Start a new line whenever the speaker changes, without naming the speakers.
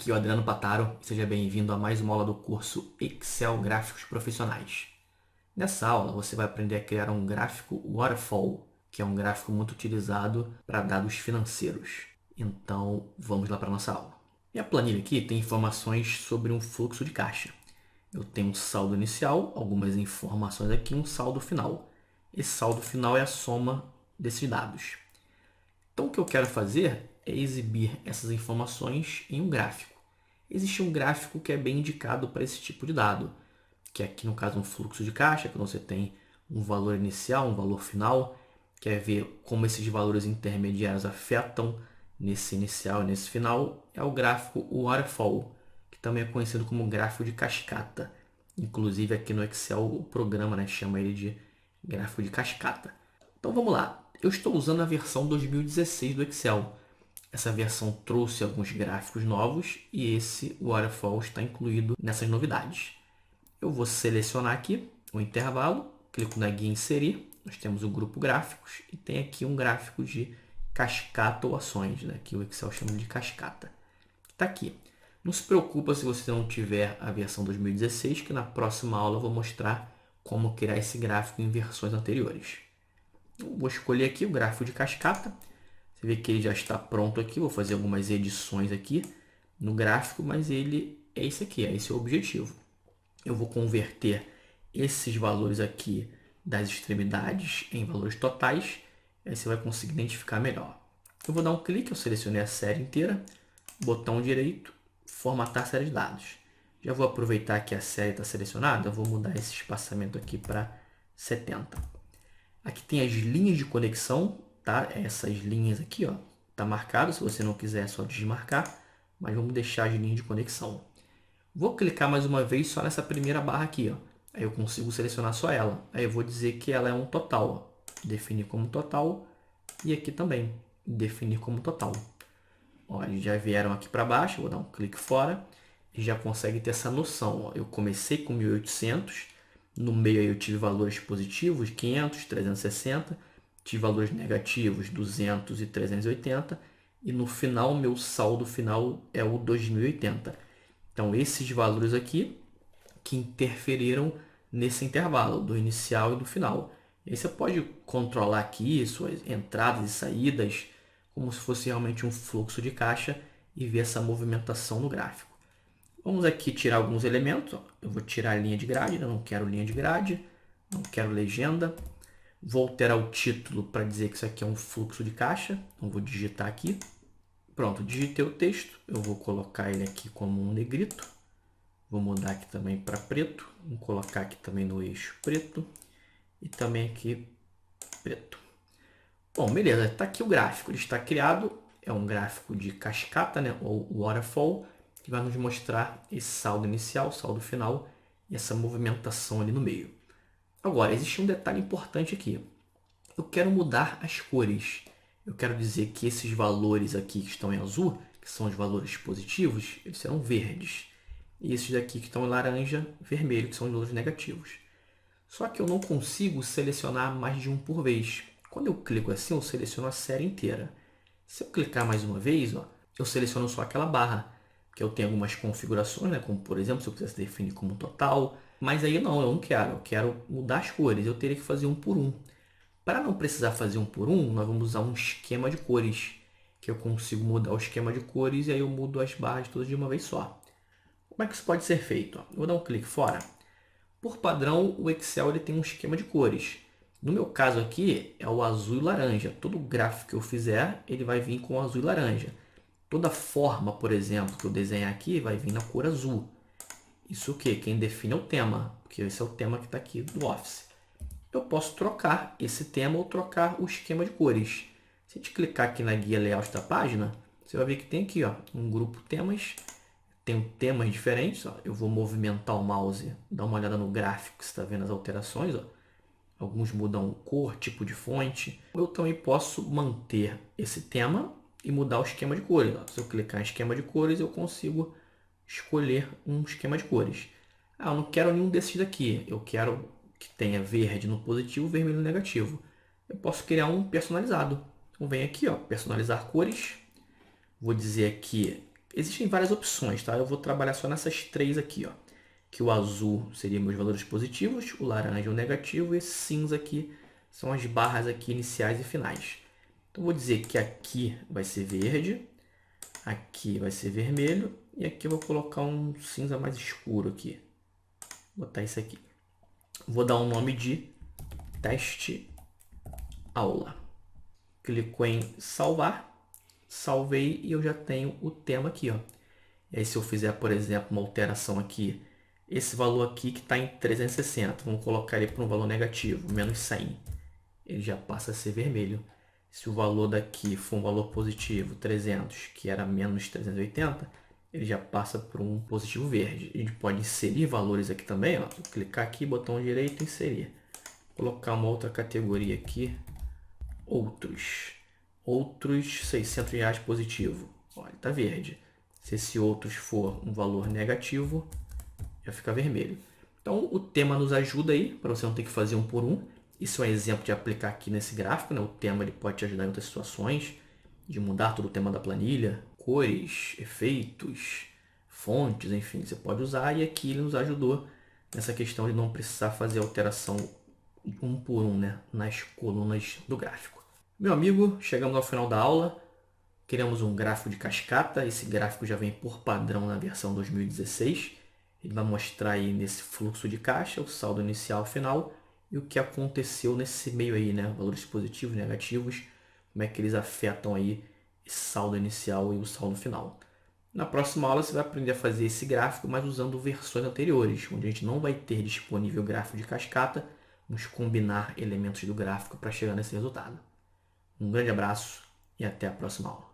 Aqui é o Adriano Pataro e seja bem-vindo a mais uma aula do curso Excel Gráficos Profissionais. Nessa aula você vai aprender a criar um gráfico Waterfall, que é um gráfico muito utilizado para dados financeiros. Então vamos lá para a nossa aula. Minha planilha aqui tem informações sobre um fluxo de caixa. Eu tenho um saldo inicial, algumas informações aqui e um saldo final. Esse saldo final é a soma desses dados. Então o que eu quero fazer é exibir essas informações em um gráfico. Existe um gráfico que é bem indicado para esse tipo de dado, que é aqui no caso um fluxo de caixa, que você tem um valor inicial, um valor final, quer ver como esses valores intermediários afetam nesse inicial e nesse final, é o gráfico Waterfall, que também é conhecido como gráfico de cascata. Inclusive aqui no Excel o programa chama ele de gráfico de cascata. Então vamos lá. Eu estou usando a versão 2016 do Excel. Essa versão trouxe alguns gráficos novos e esse Waterfall está incluído nessas novidades. Eu vou selecionar aqui o intervalo, clico na guia Inserir, nós temos o grupo Gráficos e tem aqui um gráfico de cascata ou ações, que o Excel chama de cascata. Está aqui. Não se preocupa se você não tiver a versão 2016, que na próxima aula eu vou mostrar como criar esse gráfico em versões anteriores. Eu vou escolher aqui o gráfico de cascata. Você vê que ele já está pronto aqui. Vou fazer algumas edições aqui no gráfico, mas ele é esse aqui, é esse o objetivo. Eu vou converter esses valores aqui das extremidades em valores totais. Aí você vai conseguir identificar melhor. Eu vou dar um clique, eu selecionei a série inteira, botão direito, formatar série de dados. Já vou aproveitar que a série está selecionada, eu vou mudar esse espaçamento aqui para 70. Aqui tem as linhas de conexão, tá? Essas linhas aqui, ó, tá marcado. Se você não quiser, é só desmarcar, mas vamos deixar as linhas de conexão. Vou clicar mais uma vez só nessa primeira barra aqui, ó. Aí eu consigo selecionar só ela. Aí eu vou dizer que ela é um total, ó. Definir como total e aqui também definir como total. Ó, eles já vieram aqui para baixo, vou dar um clique fora e já consegue ter essa noção, ó. Eu comecei com 1800. No meio aí eu tive valores positivos, 500, 360, tive valores negativos, 200 e 380, e no final, meu saldo final é o 2080. Então, esses valores aqui que interferiram nesse intervalo, do inicial e do final. E aí você pode controlar aqui suas entradas e saídas, como se fosse realmente um fluxo de caixa e ver essa movimentação no gráfico. Vamos aqui tirar alguns elementos. Eu vou tirar a linha de grade, eu não quero linha de grade, não quero legenda. Vou alterar o título para dizer que isso aqui é um fluxo de caixa. Então vou digitar aqui. Pronto, digitei o texto. Eu vou colocar ele aqui como um negrito. Vou mudar aqui também para preto. Vou colocar aqui também no eixo preto. E também aqui preto. Bom, beleza. Está aqui o gráfico. Ele está criado. É um gráfico de cascata, ou waterfall, que vai nos mostrar esse saldo inicial, saldo final e essa movimentação ali no meio. Agora, existe um detalhe importante aqui. Eu quero mudar as cores. Eu quero dizer que esses valores aqui que estão em azul, que são os valores positivos, eles serão verdes. E esses daqui que estão em laranja, vermelho, que são os valores negativos. Só que eu não consigo selecionar mais de um por vez. Quando eu clico assim, eu seleciono a série inteira. Se eu clicar mais uma vez, ó, eu seleciono só aquela barra. Que eu tenho algumas configurações, como por exemplo, se eu quisesse definir como total, mas aí não, eu não quero, eu quero mudar as cores, eu teria que fazer um por um. Para não precisar fazer um por um, nós vamos usar um esquema de cores, que eu consigo mudar o esquema de cores e aí eu mudo as barras todas de uma vez só. Como é que isso pode ser feito? Eu vou dar um clique fora. Por padrão, o Excel ele tem um esquema de cores. No meu caso aqui, é o azul e laranja. Todo gráfico que eu fizer, ele vai vir com azul e laranja. Toda forma, por exemplo, que eu desenhar aqui vai vir na cor azul. Isso o quê? Quem define é o tema, porque esse é o tema que está aqui do Office. Eu posso trocar esse tema ou trocar o esquema de cores. Se a gente clicar aqui na guia Layout da página, você vai ver que tem aqui um grupo temas. Tem temas diferentes. Eu vou movimentar o mouse, dar uma olhada no gráfico, você está vendo as alterações. Alguns mudam cor, tipo de fonte. Eu também posso manter esse tema e mudar o esquema de cores. Se eu clicar em esquema de cores, eu consigo escolher um esquema de cores. Eu não quero nenhum desses daqui. Eu quero que tenha verde no positivo, vermelho no negativo. Eu posso criar um personalizado. Então vem aqui, personalizar cores. Vou dizer aqui, Existem várias opções, tá? Eu vou trabalhar só nessas três aqui, ó. Que o azul seria meus valores positivos, o laranja o negativo e esse cinza aqui são as barras aqui iniciais e finais. Então vou dizer que aqui vai ser verde, aqui vai ser vermelho e aqui eu vou colocar um cinza mais escuro aqui. Vou botar isso aqui. Vou dar um nome de teste aula. Clico em salvar, salvei e eu já tenho o tema aqui, ó. E aí se eu fizer, por exemplo, uma alteração aqui, esse valor aqui que está em 360, vamos colocar ele para um valor negativo, menos 100. Ele já passa a ser vermelho. Se o valor daqui for um valor positivo, 300, que era menos 380, ele já passa para um positivo verde. A gente pode inserir valores aqui também, ó. Vou clicar aqui, botão direito, inserir. Colocar uma outra categoria aqui, outros. Outros R$600 positivo. Olha, está verde. Se esse outros for um valor negativo, já fica vermelho. Então o tema nos ajuda aí, para você não ter que fazer um por um. Isso é um exemplo de aplicar aqui nesse gráfico, né? O tema ele pode te ajudar em outras situações, de mudar todo o tema da planilha, cores, efeitos, fontes, enfim, você pode usar. E aqui ele nos ajudou nessa questão de não precisar fazer alteração um por um, né? Nas colunas do gráfico. Meu amigo, chegamos ao final da aula. Criamos um gráfico de cascata. Esse gráfico já vem por padrão na versão 2016. Ele vai mostrar aí nesse fluxo de caixa o saldo inicial e final e o que aconteceu nesse meio aí, né? Valores positivos, negativos, como é que eles afetam aí esse saldo inicial e o saldo final. Na próxima aula você vai aprender a fazer esse gráfico, mas usando versões anteriores, onde a gente não vai ter disponível o gráfico de cascata, vamos combinar elementos do gráfico para chegar nesse resultado. Um grande abraço e até a próxima aula.